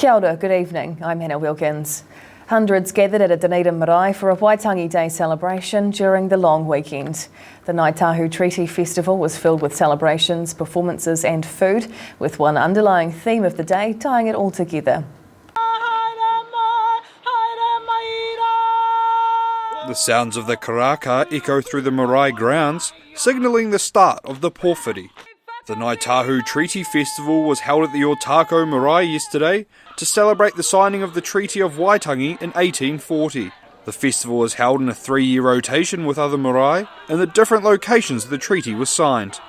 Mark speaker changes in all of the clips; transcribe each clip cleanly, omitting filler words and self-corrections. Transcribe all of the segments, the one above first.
Speaker 1: Kia ora, good evening. I'm Hannah Wilkins. Hundreds gathered at a Dunedin marae for a Waitangi Day celebration during the long weekend. The Ngāi Tahu Treaty Festival was filled with celebrations, performances and food, with one underlying theme of the day tying it all together.
Speaker 2: The sounds of the karaka echo through the marae grounds, signalling the start of the pōwhiri. The Ngāi Tahu Treaty Festival was held at the Otago marae yesterday to celebrate the signing of the Treaty of Waitangi in 1840. The festival was held in a 3-year rotation with other marae in the different locations the treaty was signed.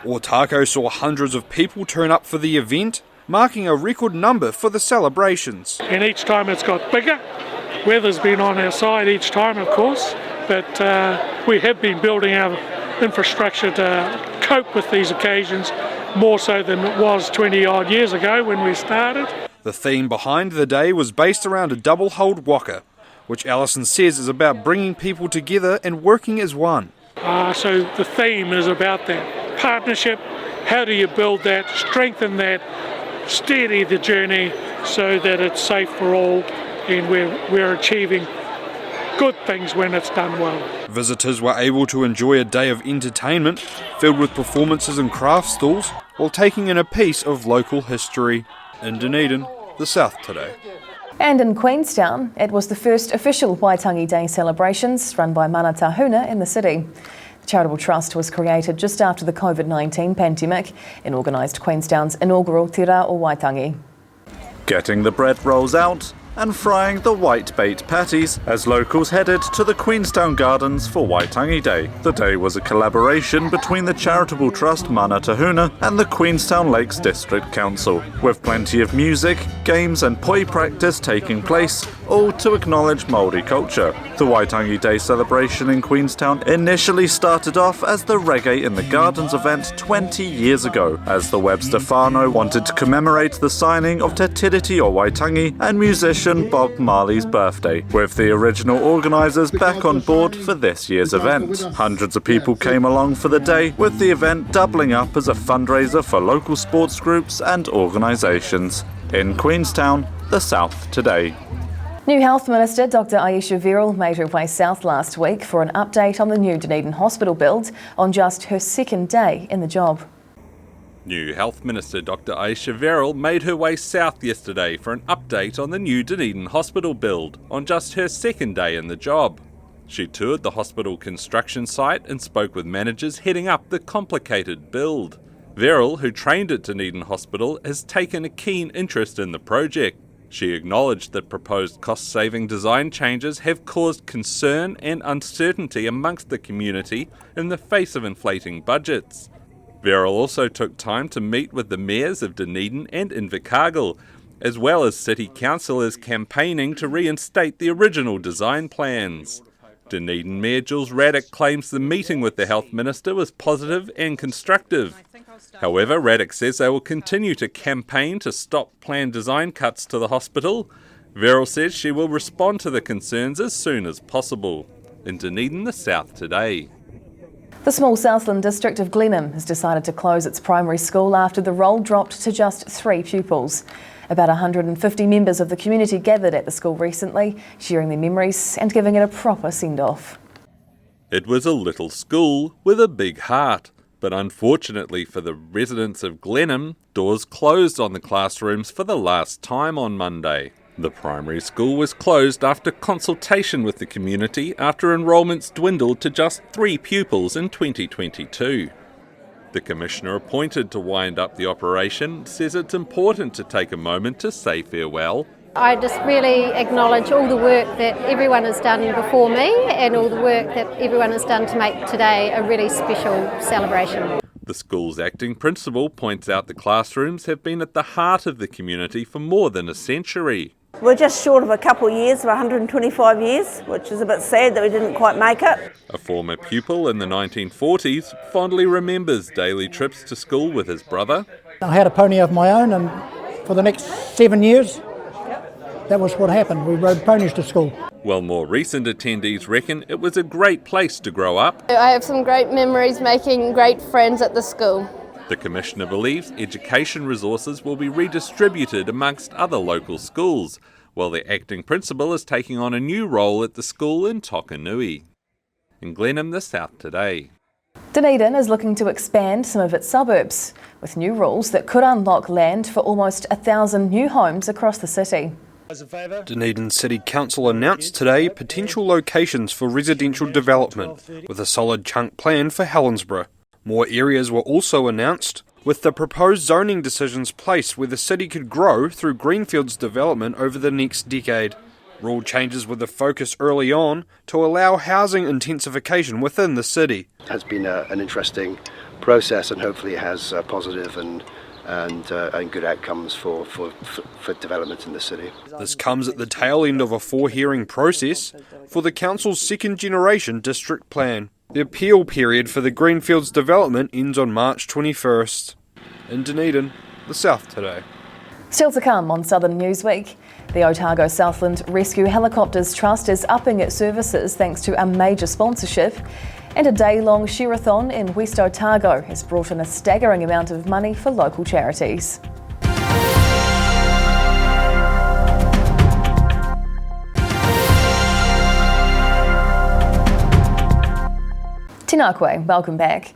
Speaker 2: Otago saw hundreds of people turn up for the event, marking a record number for the celebrations.
Speaker 3: And each time it's got bigger. Weather's been on our side each time, of course, but we have been building our infrastructure to cope with these occasions more so than it was 20 odd years ago when we started.
Speaker 2: The theme behind the day was based around a double-hulled waka, which Alison says is about bringing people together and working as one.
Speaker 3: So the theme is about that partnership. How do you build that, strengthen that, steady the journey so that it's safe for all and we're achieving good things when it's done well.
Speaker 2: Visitors were able to enjoy a day of entertainment filled with performances and craft stalls while taking in a piece of local history. In Dunedin, the South today.
Speaker 1: And in Queenstown, it was the first official Waitangi Day celebrations run by Mana Tahuna in the city. The charitable trust was created just after the COVID-19 pandemic and organised Queenstown's inaugural Te Rā o Waitangi.
Speaker 4: Getting the bread rolls out and frying the whitebait patties as locals headed to the Queenstown Gardens for Waitangi Day. The day was a collaboration between the charitable trust Mana Tahuna and the Queenstown Lakes District Council, with plenty of music, games and poi practice taking place, all to acknowledge Māori culture. The Waitangi Day celebration in Queenstown initially started off as the Reggae in the Gardens event 20 years ago, as the Webster whānau wanted to commemorate the signing of Te Tiriti o Waitangi and musician Bob Marley's birthday, with the original organisers back on board for this year's event. Hundreds of people came along for the day, with the event doubling up as a fundraiser for local sports groups and organisations. In Queenstown, the South today.
Speaker 1: New Health Minister Dr Aisha Verrill made her way south last week for an update on the new Dunedin hospital build on just her second day in the job.
Speaker 5: New Health Minister Dr Aisha Verrill made her way south yesterday for an update on the new Dunedin hospital build on just her second day in the job. She toured the hospital construction site and spoke with managers heading up the complicated build. Verrill, who trained at Dunedin Hospital, has taken a keen interest in the project. She acknowledged that proposed cost-saving design changes have caused concern and uncertainty amongst the community in the face of inflating budgets. Verrill also took time to meet with the mayors of Dunedin and Invercargill, as well as city councillors campaigning to reinstate the original design plans. Dunedin Mayor Jules Raddick claims the meeting with the Health Minister was positive and constructive. However, Raddick says they will continue to campaign to stop planned design cuts to the hospital. Verrill says she will respond to the concerns as soon as possible. In Dunedin, the South today.
Speaker 1: The small Southland district of Glenham has decided to close its primary school after the roll dropped to just 3 pupils. About 150 members of the community gathered at the school recently, sharing their memories and giving it a proper send-off.
Speaker 5: It was a little school with a big heart, but unfortunately for the residents of Glenham, doors closed on the classrooms for the last time on Monday. The primary school was closed after consultation with the community after enrolments dwindled to just 3 pupils in 2022. The commissioner appointed to wind up the operation says it's important to take a moment to say farewell.
Speaker 6: I just really acknowledge all the work that everyone has done before me and all the work that everyone has done to make today a really special celebration.
Speaker 5: The school's acting principal points out the classrooms have been at the heart of the community for more than a century.
Speaker 7: We're just short of a couple of years, of 125 years, which is a bit sad that we didn't quite make it.
Speaker 5: A former pupil in the 1940s fondly remembers daily trips to school with his brother.
Speaker 8: I had a pony of my own, and for the next 7 years, that was what happened. We rode ponies to school.
Speaker 5: While more recent attendees reckon it was a great place to grow up.
Speaker 9: I have some great memories making great friends at the school.
Speaker 5: The Commissioner believes education resources will be redistributed amongst other local schools, while the acting principal is taking on a new role at the school in Tokanui. In Glenham, the South Today.
Speaker 1: Dunedin is looking to expand some of its suburbs, with new rules that could unlock land for almost 1,000 new homes across the city.
Speaker 2: Dunedin City Council announced today potential locations for residential development, with a solid chunk plan for Helensburgh. More areas were also announced, with the proposed zoning decisions placed where the city could grow through greenfields development over the next decade. Rule changes with a focus early on to allow housing intensification within the city.
Speaker 9: It has been an interesting process, and hopefully it has positive and good outcomes for development in the city.
Speaker 2: This comes at the tail end of a 4-hearing process for the council's second-generation district plan. The appeal period for the greenfields development ends on March 21st. In Dunedin, the South Today.
Speaker 1: Still to come on Southern Newsweek, the Otago Southland Rescue Helicopters Trust is upping its services thanks to a major sponsorship, and a day-long share-a-thon in West Otago has brought in a staggering amount of money for local charities. Tēnā koe, welcome back.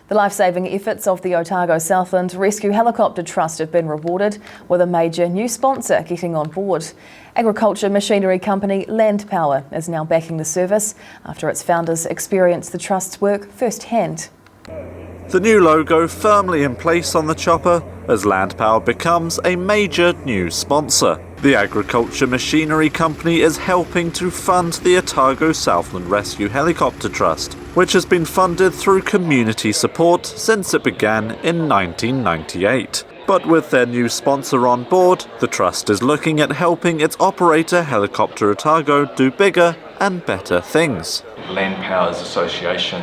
Speaker 1: The life-saving efforts of the Otago Southland Rescue Helicopter Trust have been rewarded with a major new sponsor getting on board. Agriculture machinery company Land Power is now backing the service after its founders experienced the Trust's work firsthand.
Speaker 4: The new logo firmly in place on the chopper as Land Power becomes a major new sponsor. The agriculture machinery company is helping to fund the Otago Southland Rescue Helicopter Trust, which has been funded through community support since it began in 1998. But with their new sponsor on board, the Trust is looking at helping its operator Helicopter Otago do bigger and better things.
Speaker 10: Land Power's association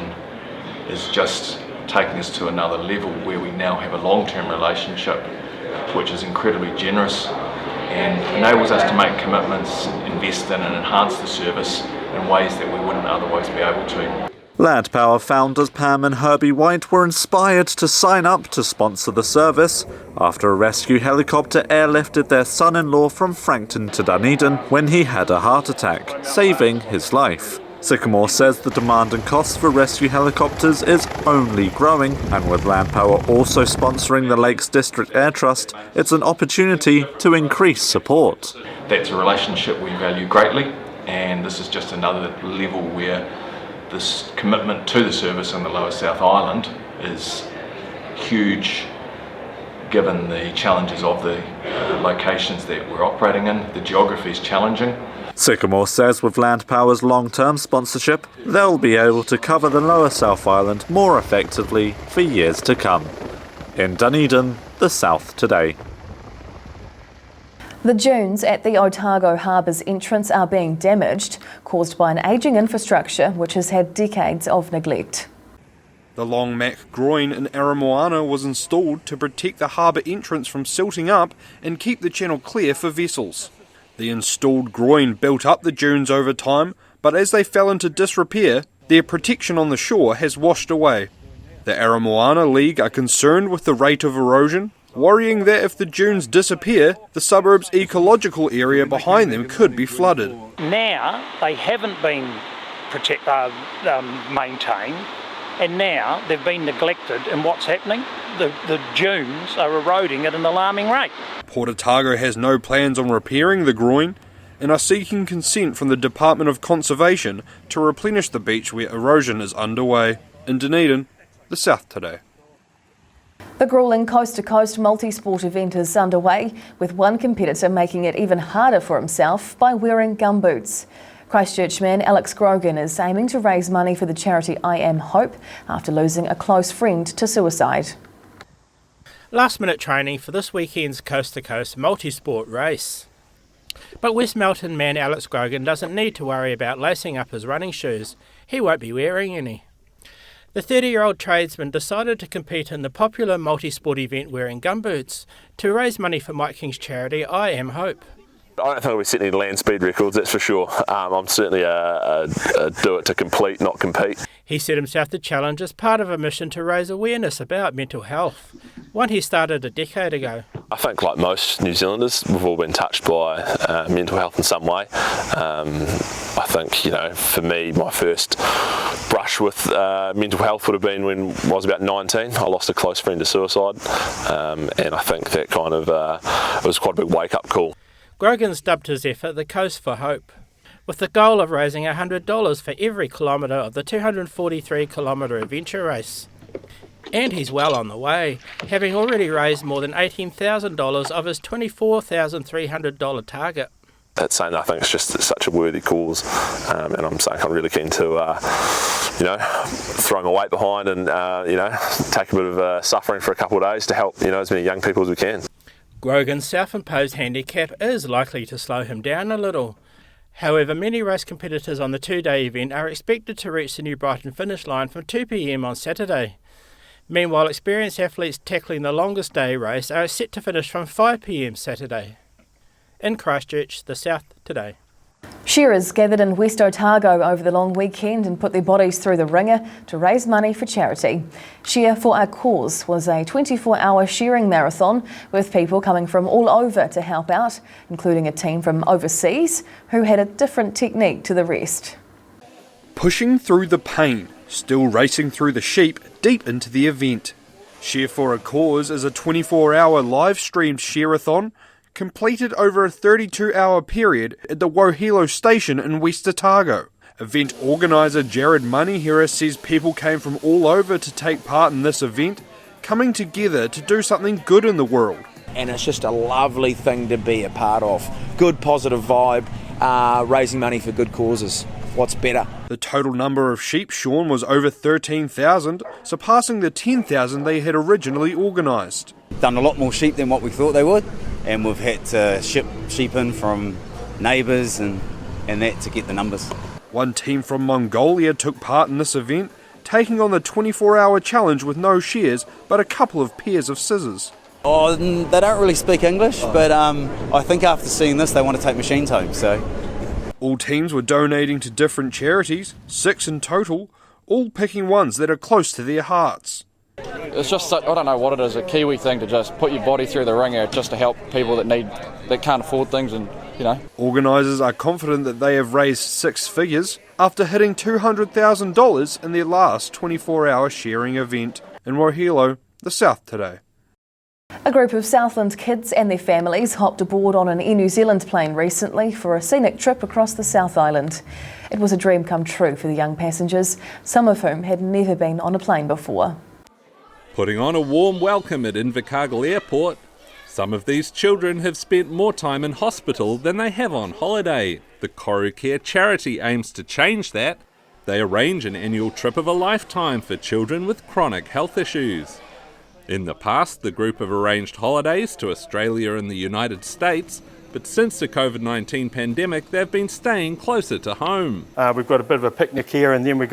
Speaker 10: is just taking us to another level where we now have a long-term relationship which is incredibly generous and enables us to make commitments, invest in and enhance the service in ways that we wouldn't otherwise be able to.
Speaker 4: Land Power founders Pam and Herbie White were inspired to sign up to sponsor the service after a rescue helicopter airlifted their son-in-law from Frankton to Dunedin when he had a heart attack, saving his life. Sycamore says the demand and costs for rescue helicopters is only growing, and with Land Power also sponsoring the Lakes District Air Trust, it's an opportunity to increase support.
Speaker 10: That's a relationship we value greatly, and this is just another level where this commitment to the service in the Lower South Island is huge given the challenges of the locations that we're operating in. The geography is challenging.
Speaker 4: Sycamore says with Land Power's long-term sponsorship, they'll be able to cover the Lower South Island more effectively for years to come. In Dunedin, the South Today.
Speaker 1: The dunes at the Otago Harbour's entrance are being damaged, caused by an ageing infrastructure which has had decades of neglect.
Speaker 2: The long Mac groin in Aramoana was installed to protect the harbour entrance from silting up and keep the channel clear for vessels. The installed groin built up the dunes over time, but as they fell into disrepair, their protection on the shore has washed away. The Aramoana League are concerned with the rate of erosion, worrying that if the dunes disappear, the suburb's ecological area behind them could be flooded.
Speaker 11: Now they haven't been maintained, and now they've been neglected, and what's happening? The dunes are eroding at an alarming rate.
Speaker 2: Port Otago has no plans on repairing the groin and are seeking consent from the Department of Conservation to replenish the beach where erosion is underway. In Dunedin, the South Today.
Speaker 1: The gruelling coast-to-coast multi-sport event is underway, with one competitor making it even harder for himself by wearing gumboots. Christchurch man Alex Grogan is aiming to raise money for the charity I Am Hope after losing a close friend to suicide.
Speaker 12: Last-minute training for this weekend's coast-to-coast multi-sport race. But West Melton man Alex Grogan doesn't need to worry about lacing up his running shoes. He won't be wearing any. The 30-year-old tradesman decided to compete in the popular multi-sport event wearing gumboots to raise money for Mike King's charity I Am Hope.
Speaker 13: I don't think I'll be setting any land speed records, that's for sure. I'm certainly a do it to complete, not compete.
Speaker 12: He set himself the challenge as part of a mission to raise awareness about mental health, one he started a decade ago.
Speaker 13: I think like most New Zealanders, we've all been touched by mental health in some way. I think, for me, my first brush with mental health would have been when I was about 19. I lost a close friend to suicide, and I think that kind of it was quite a big wake-up call.
Speaker 12: Grogan's dubbed his effort the Coast for Hope, with the goal of raising $100 for every kilometre of the 243-kilometre adventure race. And he's well on the way, having already raised more than $18,000 of his $24,300 target.
Speaker 13: That's something I think is just such a worthy cause, and I'm saying I'm really keen to, throw my weight behind and, take a bit of suffering for a couple of days to help, as many young people as we can.
Speaker 12: Grogan's self-imposed handicap is likely to slow him down a little. However, many race competitors on the two-day event are expected to reach the New Brighton finish line from 2 p.m. on Saturday. Meanwhile, experienced athletes tackling the longest day race are set to finish from 5 p.m. Saturday. In Christchurch, the South Today.
Speaker 1: Shearers gathered in West Otago over the long weekend and put their bodies through the ringer to raise money for charity. Shear for a Cause was a 24-hour shearing marathon with people coming from all over to help out, including a team from overseas who had a different technique to the rest.
Speaker 2: Pushing through the pain, still racing through the sheep deep into the event. Shear for a Cause is a 24-hour live-streamed shearathon completed over a 32-hour period at the Wohelo station in West Otago. Event organiser Jared Manihira says people came from all over to take part in this event, coming together to do something good in the world.
Speaker 14: And it's just a lovely thing to be a part of. Good positive vibe, raising money for good causes. What's better?
Speaker 2: The total number of sheep shorn was over 13,000, surpassing the 10,000 they had originally organised.
Speaker 15: Done a lot more sheep than what we thought they would, and we've had to ship sheep in from neighbours and that to get the numbers.
Speaker 2: One team from Mongolia took part in this event, taking on the 24-hour challenge with no shears but a couple of pairs of scissors.
Speaker 15: Oh, they don't really speak English, but I think after seeing this they want to take machines home. So
Speaker 2: all teams were donating to different charities, 6 in total, all picking ones that are close to their hearts.
Speaker 16: It's just, I don't know what it is, a Kiwi thing to just put your body through the ringer just to help people that can't afford things, and
Speaker 2: Organisers are confident that they have raised 6 figures after hitting $200,000 in their last 24-hour shearing event. In Wohelo, the South Today.
Speaker 1: A group of Southland kids and their families hopped aboard on an Air New Zealand plane recently for a scenic trip across the South Island. It was a dream come true for the young passengers, some of whom had never been on a plane before.
Speaker 5: Putting on a warm welcome at Invercargill Airport, some of these children have spent more time in hospital than they have on holiday. The Koru Care charity aims to change that. They arrange an annual trip of a lifetime for children with chronic health issues. In the past, the group have arranged holidays to Australia and the United States, but since the COVID-19 pandemic, they've been staying closer to home.
Speaker 11: We've got a bit of a picnic here, and then we're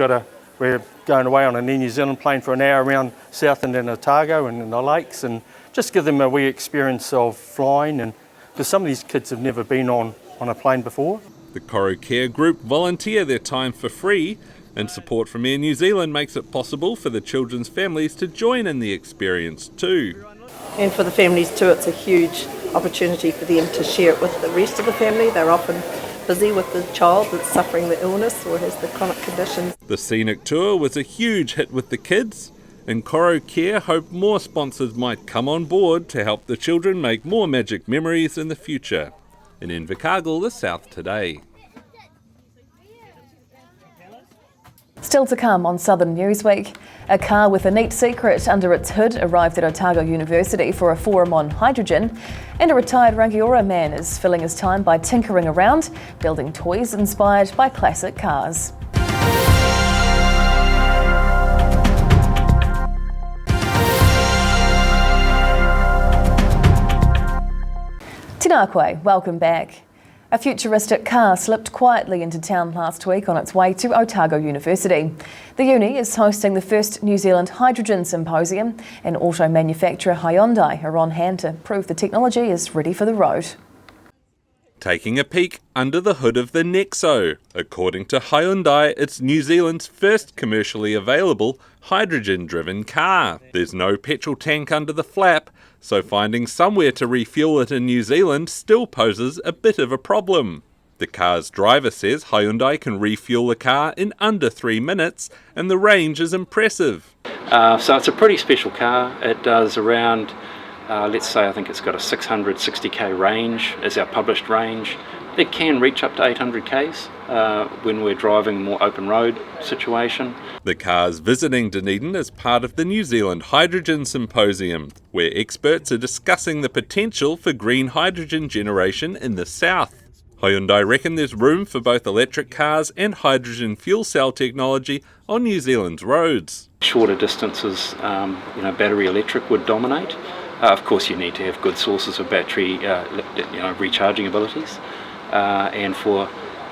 Speaker 11: going away on an Air New Zealand plane for an hour around Southland and Otago and in the lakes, and just give them a wee experience of flying, and because some of these kids have never been on a plane before.
Speaker 5: The Koru Care group volunteer their time for free, and support from Air New Zealand makes it possible for the children's families to join in the experience too.
Speaker 17: And for the families too, it's a huge opportunity for them to share it with the rest of the family. They're often busy with the child that's suffering the illness or has the chronic conditions.
Speaker 5: The scenic tour was a huge hit with the kids, and Koru Care hoped more sponsors might come on board to help the children make more magic memories in the future. In Invercargill, the South Today.
Speaker 1: Still to come on Southern Newsweek, a car with a neat secret under its hood arrived at Otago University for a forum on hydrogen, and a retired Rangiora man is filling his time by tinkering around, building toys inspired by classic cars. Tēnā koe, welcome back. A futuristic car slipped quietly into town last week on its way to Otago University. The uni is hosting the first New Zealand Hydrogen Symposium, and auto manufacturer Hyundai are on hand to prove the technology is ready for the road.
Speaker 5: Taking a peek under the hood of the Nexo. According to Hyundai, it's New Zealand's first commercially available hydrogen-driven car. There's no petrol tank under the flap, so finding somewhere to refuel it in New Zealand still poses a bit of a problem. The car's driver says Hyundai can refuel the car in under 3 minutes, and the range is impressive.
Speaker 18: So it's a pretty special car. It does around, let's say I think it's got a 660k range is our published range. It can reach up to 800 k's when we're driving a more open road situation.
Speaker 5: The car's visiting Dunedin as part of the New Zealand Hydrogen Symposium, where experts are discussing the potential for green hydrogen generation in the south. Hyundai reckon there's room for both electric cars and hydrogen fuel cell technology on New Zealand's roads.
Speaker 18: Shorter distances, battery electric would dominate. Of course, you need to have good sources of battery, recharging abilities. And for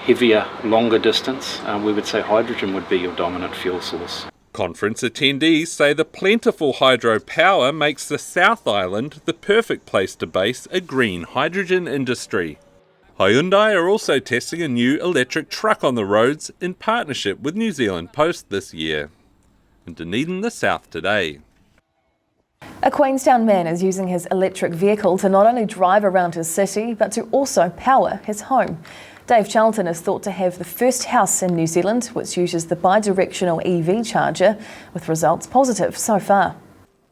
Speaker 18: heavier, longer distance, we would say hydrogen would be your dominant fuel source.
Speaker 5: Conference attendees say the plentiful hydropower makes the South Island the perfect place to base a green hydrogen industry. Hyundai are also testing a new electric truck on the roads in partnership with New Zealand Post this year. In Dunedin, the South Today.
Speaker 1: A Queenstown man is using his electric vehicle to not only drive around his city, but to also power his home. Dave Charlton is thought to have the first house in New Zealand which uses the bi-directional EV charger, with results positive so far.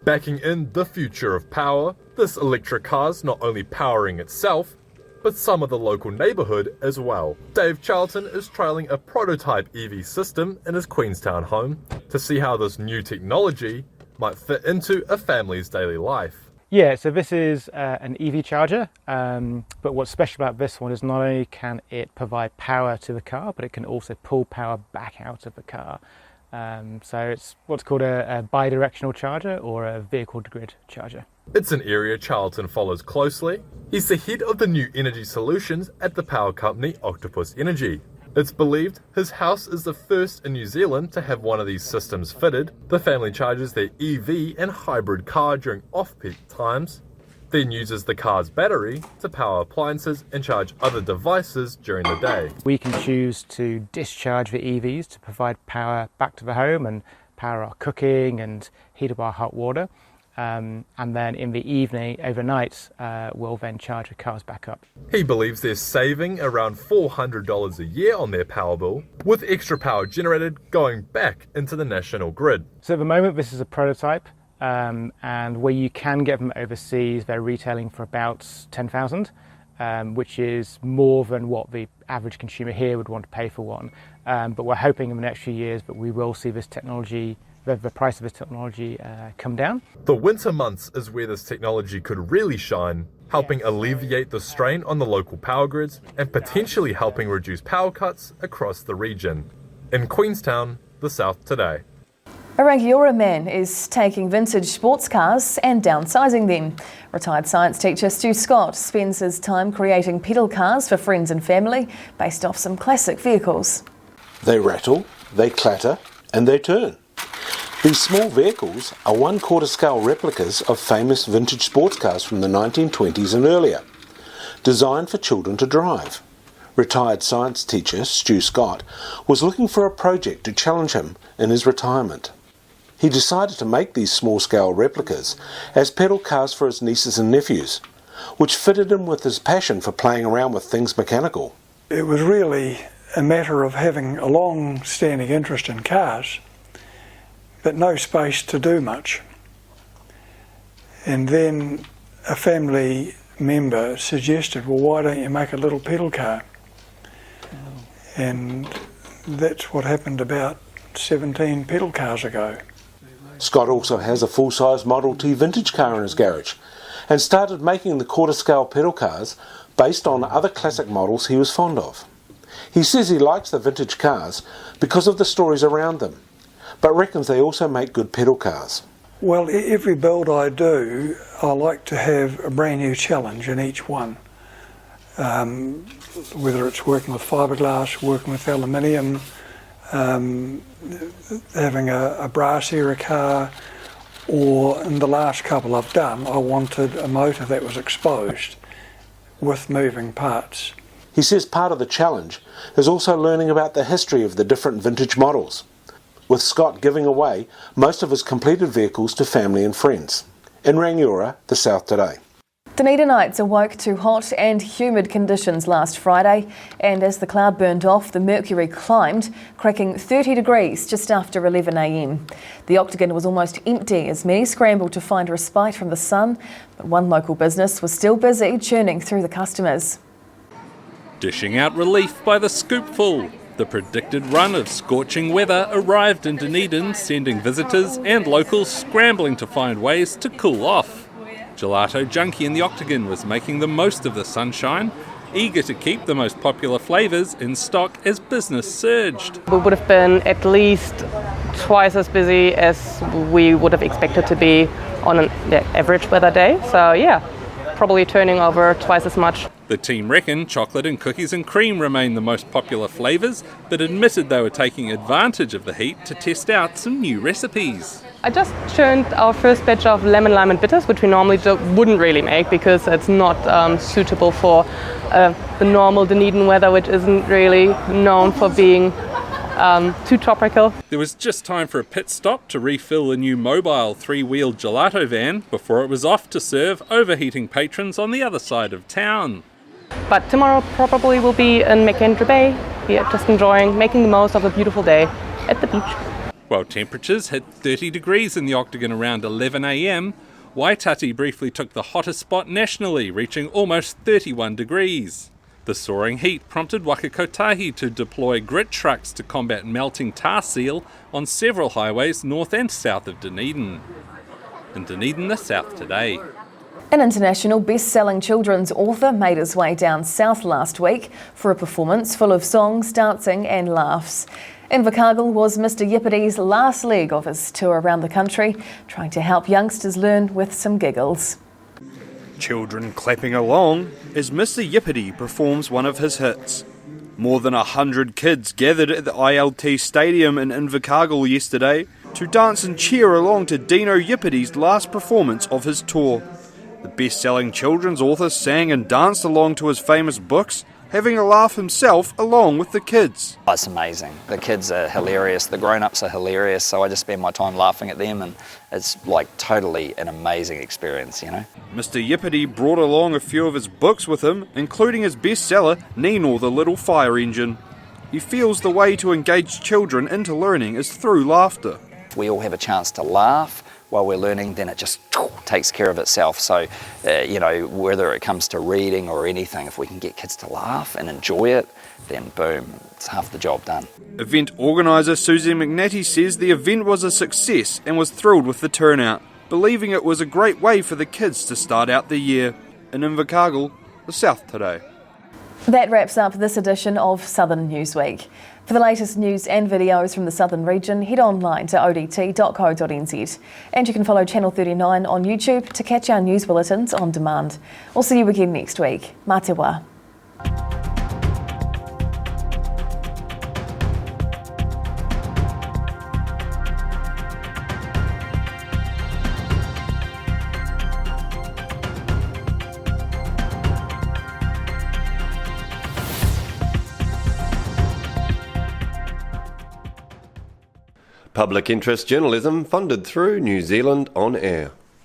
Speaker 19: Backing in the future of power, this electric car's not only powering itself, but some of the local neighbourhood as well. Dave Charlton is trialling a prototype EV system in his Queenstown home to see how this new technology might fit into a family's daily life.
Speaker 20: Yeah, so this is an EV charger, but what's special about this one is not only can it provide power to the car, but it can also pull power back out of the car. So it's what's called a bi-directional charger or a vehicle-to-grid charger.
Speaker 19: It's an area Charlton follows closely. He's the head of the new energy solutions at the power company Octopus Energy. It's believed his house is the first in New Zealand to have one of these systems fitted. The family charges their EV and hybrid car during off-peak times, then uses the car's battery to power appliances and charge other devices during the day.
Speaker 20: We can choose to discharge the EVs to provide power back to the home and power our cooking and heat up our hot water. And then in the evening, overnight, we'll then charge the cars back up.
Speaker 19: He believes they're saving around $400 a year on their power bill, with extra power generated going back into the national grid.
Speaker 20: So at the moment, this is a prototype, and where you can get them overseas, they're retailing for about $10,000, which is more than what the average consumer here would want to pay for one. But we're hoping in the next few years that we will see this technology, the price of this technology come down.
Speaker 19: The winter months is where this technology could really shine, helping alleviate the strain on the local power grids and potentially helping reduce power cuts across the region. In Queenstown, the South Today.
Speaker 1: A Rangiora man is taking vintage sports cars and downsizing them. Retired science teacher Stu Scott spends his time creating pedal cars for friends and family based off some classic vehicles.
Speaker 21: They rattle, they clatter, and they turn. These small vehicles are 1/4 scale replicas of famous vintage sports cars from the 1920s and earlier, designed for children to drive. Retired science teacher Stu Scott was looking for a project to challenge him in his retirement. He decided to make these small scale replicas as pedal cars for his nieces and nephews, which fitted in with his passion for playing around with things mechanical.
Speaker 22: It was really a matter of having a long-standing interest in cars, but no space to do much. And then a family member suggested, well, why don't you make a little pedal car? And that's what happened about 17 pedal cars ago.
Speaker 21: Scott also has a full-size Model T vintage car in his garage and started making the 1/4 scale pedal cars based on other classic models he was fond of. He says he likes the vintage cars because of the stories around them, but reckons they also make good pedal cars.
Speaker 22: Well, every build I do, I like to have a brand new challenge in each one. Whether it's working with fiberglass, working with aluminium, having a brass era car, or in the last couple I've done, I wanted a motor that was exposed with moving parts.
Speaker 21: He says part of the challenge is also learning about the history of the different vintage models, with Scott giving away most of his completed vehicles to family and friends. In Rangiora, the South Today.
Speaker 1: Dunedinites awoke to hot and humid conditions last Friday, and as the cloud burned off, the mercury climbed, cracking 30 degrees just after 11 a.m. The Octagon was almost empty as many scrambled to find respite from the sun, but one local business was still busy churning through the customers.
Speaker 5: Dishing out relief by the scoopful. The predicted run of scorching weather arrived in Dunedin, sending visitors and locals scrambling to find ways to cool off. Gelato Junkie in the Octagon was making the most of the sunshine, eager to keep the most popular flavours in stock as business surged.
Speaker 3: We would have been at least twice as busy as we would have expected to be on an average weather day. So yeah, probably turning over twice as much.
Speaker 5: The team reckon chocolate and cookies and cream remain the most popular flavours, but admitted they were taking advantage of the heat to test out some new recipes.
Speaker 3: I just churned our first batch of lemon, lime and bitters, which we normally wouldn't really make because it's not suitable for the normal Dunedin weather, which isn't really known for being too tropical.
Speaker 5: There was just time for a pit stop to refill the new mobile three-wheeled gelato van before it was off to serve overheating patrons on the other side of town.
Speaker 3: But tomorrow probably will be in Canterbury Bay, yeah, just enjoying, making the most of a beautiful day at the beach.
Speaker 5: While temperatures hit 30 degrees in the Octagon around 11 a.m, Waitati briefly took the hottest spot nationally, reaching almost 31 degrees. The soaring heat prompted Waka Kotahi to deploy grit trucks to combat melting tar seal on several highways north and south of Dunedin. In Dunedin, the South Today.
Speaker 1: An international best-selling children's author made his way down south last week for a performance full of songs, dancing and laughs. Invercargill was Mr Yippity's last leg of his tour around the country, trying to help youngsters learn with some giggles.
Speaker 2: Children clapping along as Mr Yippity performs one of his hits. More than 100 kids gathered at the ILT Stadium in Invercargill yesterday to dance and cheer along to Dino Yippity's last performance of his tour. The best-selling children's author sang and danced along to his famous books, having a laugh himself along with the kids.
Speaker 6: It's amazing. The kids are hilarious, the grown-ups are hilarious, so I just spend my time laughing at them, and it's like totally an amazing experience, you know.
Speaker 2: Mr Yippity brought along a few of his books with him, including his bestseller, Nino the Little Fire Engine. He feels the way to engage children into learning is through laughter.
Speaker 6: If we all have a chance to laugh while we're learning, then it just takes care of itself. So, you know, whether it comes to reading or anything, if we can get kids to laugh and enjoy it, then boom, it's half the job done.
Speaker 2: Event organiser Susie McNatty says the event was a success and was thrilled with the turnout, believing it was a great way for the kids to start out the year. In Invercargill, the South Today.
Speaker 1: That wraps up this edition of Southern Newsweek. For the latest news and videos from the Southern region, head online to odt.co.nz. And you can follow Channel 39 on YouTube to catch our news bulletins on demand. We'll see you again next week. Mā te wā.
Speaker 23: Public interest journalism funded through New Zealand On Air.